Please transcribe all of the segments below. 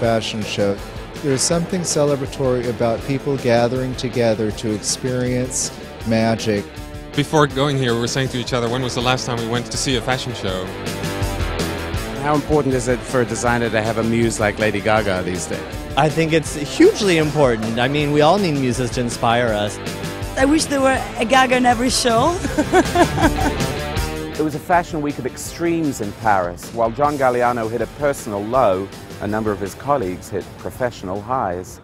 fashion show. There's something celebratory about people gathering together to experience magic. Before going here, we were saying to each other, when was the last time we went to see a fashion show? How important is it for a designer to have a muse like Lady Gaga these days? I think it's hugely important. I mean, we all need muses to inspire us. I wish there were a Gaga in every show. It was a fashion week of extremes in Paris. While John Galliano hit a personal low, a number of his colleagues hit professional highs.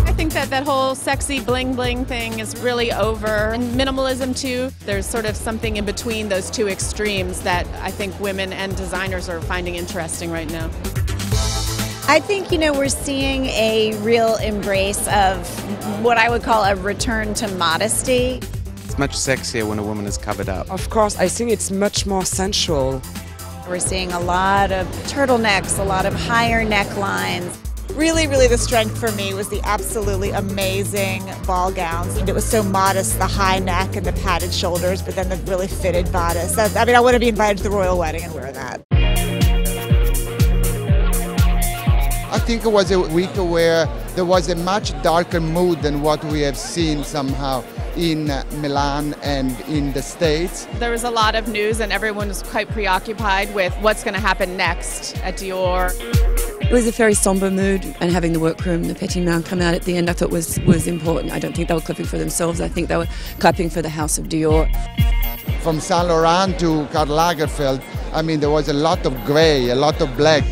I think that whole sexy bling bling thing is really over. And minimalism too. There's sort of something in between those two extremes that I think women and designers are finding interesting right now. I think, we're seeing a real embrace of what I would call a return to modesty. It's much sexier when a woman is covered up. Of course, I think it's much more sensual. We're seeing a lot of turtlenecks, a lot of higher necklines. Really, the strength for me was the absolutely amazing ball gowns. It was so modest, the high neck and the padded shoulders, but then the really fitted bodice. I want to be invited to the royal wedding and wear that. I think it was a week where there was a much darker mood than what we have seen somehow in Milan and in the States. There was a lot of news and everyone was quite preoccupied with what's going to happen next at Dior. It was a very somber mood, and having the workroom, the Petit Main come out at the end, I thought was important. I don't think they were clapping for themselves. I think they were clapping for the House of Dior. From Saint Laurent to Karl Lagerfeld, there was a lot of grey, a lot of black.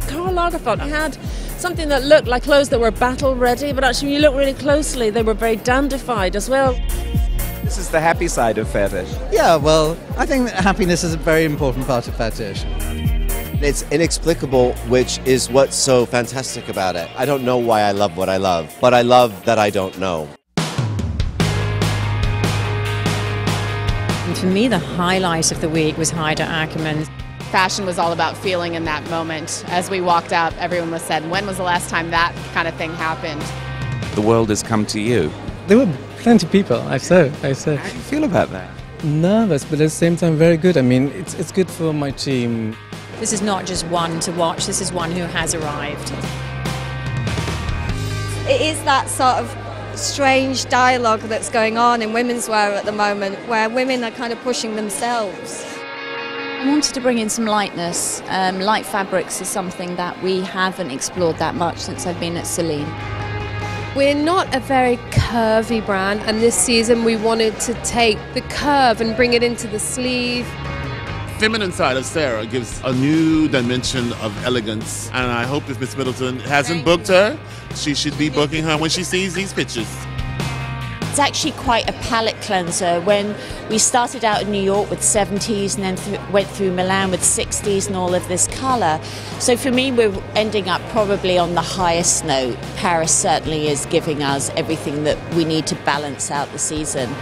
Karl Lagerfeld had something that looked like clothes that were battle ready, but actually when you look really closely, they were very dandified as well. This is the happy side of fetish. Yeah, well, I think that happiness is a very important part of fetish. It's inexplicable, which is what's so fantastic about it. I don't know why I love what I love, but I love that I don't know. And for me, the highlight of the week was Heide Ackermann. Fashion was all about feeling in that moment. As we walked out, everyone was said, when was the last time that kind of thing happened? The world has come to you. There were plenty of people, I said. How do you feel about that? Nervous, but at the same time very good. It's good for my team. This is not just one to watch, this is one who has arrived. It is that sort of strange dialogue that's going on in women's wear at the moment, where women are kind of pushing themselves. I wanted to bring in some lightness. Light fabrics is something that we haven't explored that much since I've been at Celine. We're not a very curvy brand, and this season we wanted to take the curve and bring it into the sleeve. Feminine side of Sarah gives a new dimension of elegance, and I hope if Miss Middleton hasn't booked her, she should be booking her when she sees these pictures. It's actually quite a palette cleanser. When we started out in New York with 70s and then went through Milan with 60s and all of this colour. So for me, we're ending up probably on the highest note. Paris certainly is giving us everything that we need to balance out the season.